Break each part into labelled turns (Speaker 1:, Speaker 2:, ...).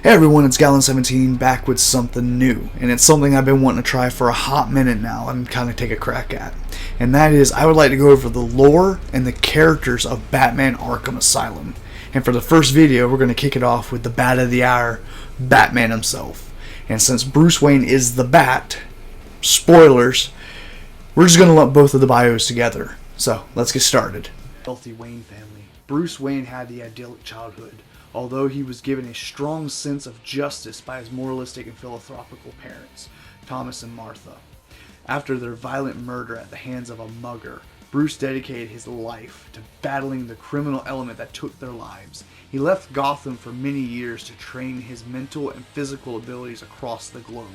Speaker 1: Hey everyone, it's Gallon17 back with something new, and it's something I've been wanting to try for a hot minute now and kind of take a crack at. And that is, I would like to go over the lore and the characters of Batman Arkham Asylum. And for the first video, we're going to kick it off with the Bat of the Hour, Batman himself. And since Bruce Wayne is the Bat, spoilers, we're just going to lump both of the bios together. So, let's get started. Healthy Wayne family. Bruce Wayne had the idyllic childhood, although he was given a strong sense of justice by his moralistic and philanthropical parents, Thomas and Martha. After their violent murder at the hands of a mugger, Bruce dedicated his life to battling the criminal element that took their lives. He left Gotham for many years to train his mental and physical abilities across the globe,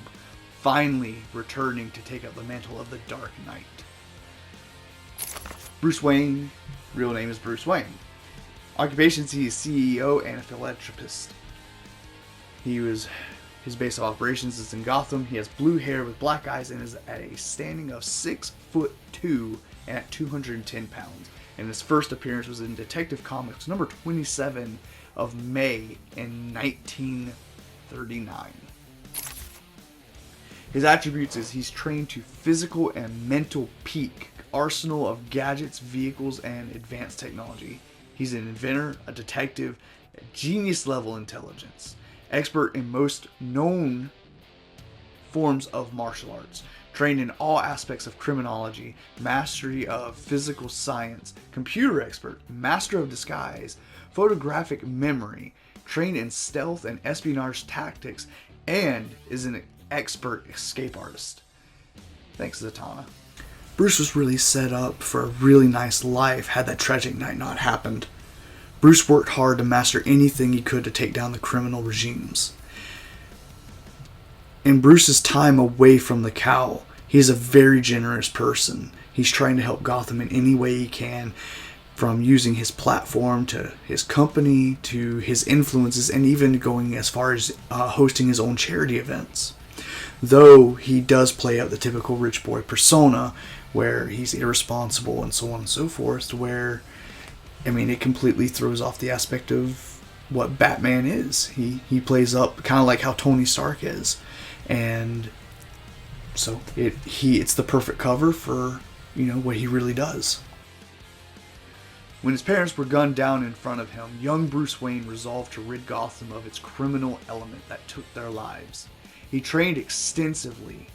Speaker 1: finally returning to take up the mantle of the Dark Knight. Bruce Wayne, real name is Bruce Wayne. Occupations, he is CEO and a philanthropist. His base of operations is in Gotham. He has blue hair with black eyes and is at a standing of 6'2" and at 210 pounds. And his first appearance was in Detective Comics number 27 of May in 1939. His attributes is he's trained to physical and mental peak, arsenal of gadgets, vehicles, and advanced technology. He's an inventor, a detective, genius level intelligence, expert in most known forms of martial arts, trained in all aspects of criminology, mastery of physical science, computer expert, master of disguise, photographic memory, trained in stealth and espionage tactics, and is an expert escape artist. Thanks, Zatanna. Bruce was really set up for a really nice life had that tragic night not happened. Bruce worked hard to master anything he could to take down the criminal regimes. In Bruce's time away from the cowl, he's a very generous person. He's trying to help Gotham in any way he can, from using his platform to his company to his influences, and even going as far as hosting his own charity events. Though he does play out the typical rich boy persona, where he's irresponsible and so on and so forth, where, I mean, it completely throws off the aspect of what Batman is. He plays up kind of like how Tony Stark is. And so it's the perfect cover for, what he really does. When his parents were gunned down in front of him, young Bruce Wayne resolved to rid Gotham of its criminal element that took their lives. He trained extensively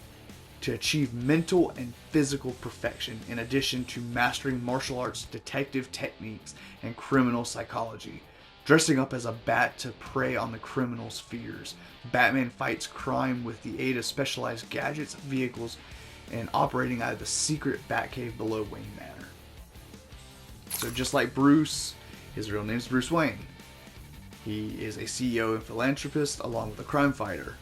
Speaker 1: to achieve mental and physical perfection, in addition to mastering martial arts, detective techniques, and criminal psychology. Dressing up as a bat to prey on the criminals' fears, Batman fights crime with the aid of specialized gadgets, vehicles, and operating out of the secret Batcave below Wayne Manor. So just like Bruce, his real name is Bruce Wayne. He is a CEO and philanthropist along with a crime fighter.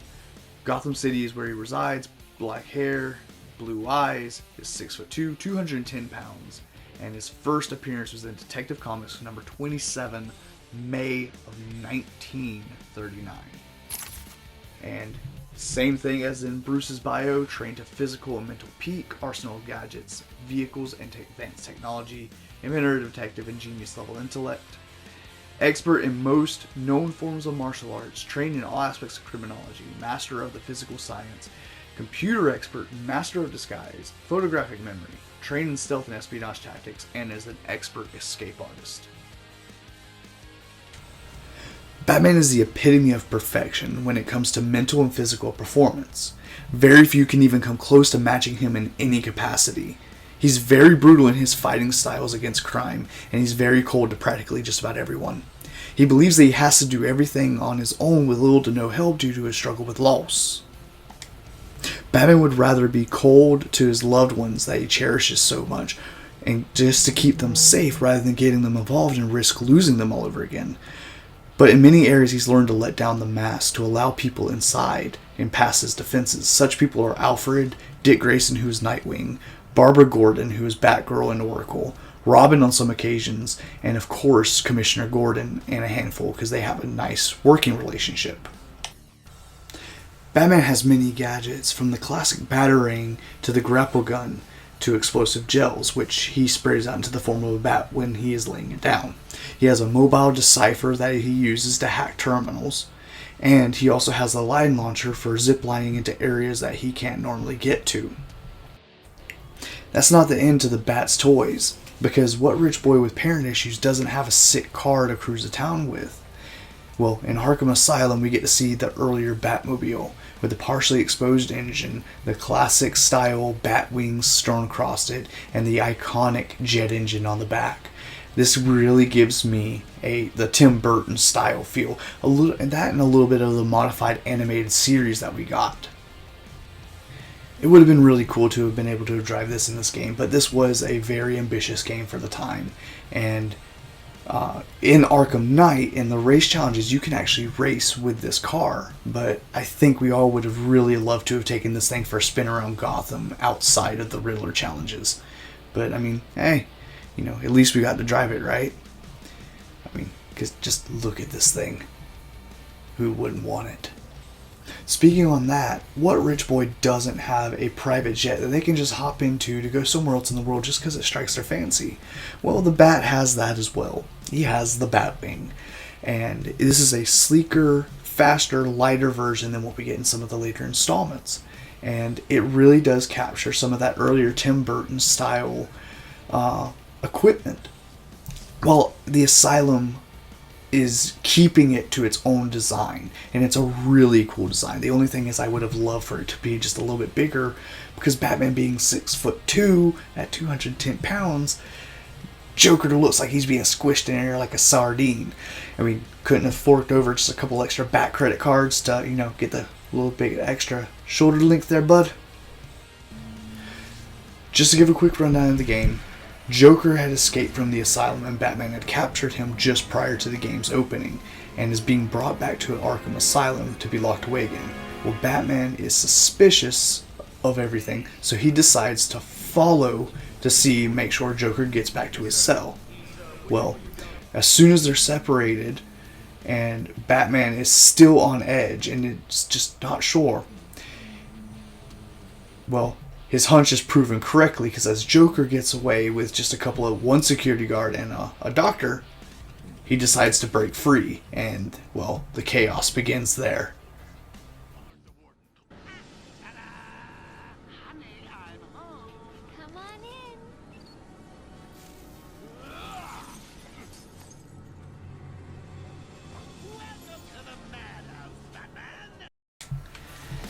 Speaker 1: Gotham City is where he resides. Black hair, blue eyes, is 6'2", 210 pounds, and his first appearance was in Detective Comics number 27, May of 1939. And same thing as in Bruce's bio, trained to physical and mental peak, arsenal of gadgets, vehicles, and advanced technology, inventor, detective, and genius level intellect. Expert in most known forms of martial arts, trained in all aspects of criminology, master of the physical science, computer expert, master of disguise, photographic memory, trained in stealth and espionage tactics, and is an expert escape artist. Batman is the epitome of perfection when it comes to mental and physical performance. Very few can even come close to matching him in any capacity. He's very brutal in his fighting styles against crime, and he's very cold to practically just about everyone. He believes that he has to do everything on his own with little to no help due to his struggle with loss. Batman would rather be cold to his loved ones that he cherishes so much, and just to keep them safe rather than getting them involved and risk losing them all over again. But in many areas he's learned to let down the mask to allow people inside and pass his defenses. Such people are Alfred, Dick Grayson, who is Nightwing, Barbara Gordon, who is Batgirl and Oracle, Robin on some occasions, and of course Commissioner Gordon and a handful, because they have a nice working relationship. Batman has many gadgets, from the classic Batarang to the grapple gun to explosive gels, which he sprays out into the form of a bat when he is laying it down. He has a mobile decipher that he uses to hack terminals, And he also has a line launcher for ziplining into areas that he can't normally get to. That's not the end to the Bat's toys, because what rich boy with parent issues doesn't have a sick car to cruise the town with? Well, in Arkham Asylum, we get to see the earlier Batmobile with the partially exposed engine, the classic style bat wings strewn across it, and the iconic jet engine on the back. This really gives me the Tim Burton style feel, and a little bit of the modified animated series that we got. It would have been really cool to have been able to drive this in this game, but this was a very ambitious game for the time. And in Arkham Knight, in the race challenges, you can actually race with this car, but I think we all would have really loved to have taken this thing for a spin around Gotham outside of the Riddler challenges. But I mean, hey, you know, at least we got to drive it, right? I mean, because just look at this thing. Who wouldn't want it? Speaking on that, what rich boy doesn't have a private jet that they can just hop into to go somewhere else in the world just because it strikes their fancy? Well, the Bat has that as well. He has the Batwing. And this is a sleeker, faster, lighter version than what we get in some of the later installments. And it really does capture some of that earlier Tim Burton style equipment. Well, the Asylum is keeping it to its own design, and it's a really cool design. The only thing is I would have loved for it to be just a little bit bigger, because Batman being 6'2" at 210 pounds, Joker looks like he's being squished in air like a sardine. I mean, couldn't have forked over just a couple extra Bat credit cards to, you know, get the little bit extra shoulder length there, bud. Just to give a quick rundown of the game, Joker had escaped from the Asylum and Batman had captured him just prior to the game's opening and is being brought back to an Arkham Asylum to be locked away again. Well, Batman is suspicious of everything, so he decides to follow to make sure Joker gets back to his cell. Well, as soon as they're separated and Batman is still on edge and it's just not sure, well, his hunch is proven correctly, because as Joker gets away with just one security guard and a doctor, he decides to break free, and, well, the chaos begins there.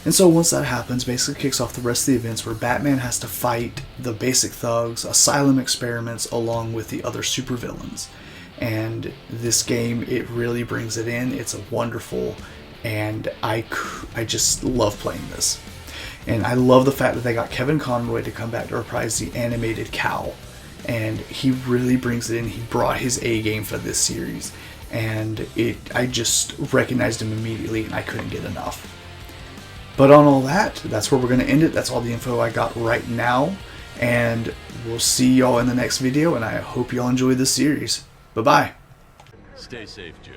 Speaker 1: And so once that happens, basically kicks off the rest of the events where Batman has to fight the basic thugs, Asylum experiments, along with the other supervillains. And this game, it really brings it in. It's a wonderful, and I just love playing this. And I love the fact that they got Kevin Conroy to come back to reprise the animated Cal. And he really brings it in. He brought his A game for this series. And I just recognized him immediately, and I couldn't get enough. But on all that, that's where we're going to end it. That's all the info I got right now. And we'll see y'all in the next video, and I hope y'all enjoy this series. Bye-bye.
Speaker 2: Stay safe, Jim.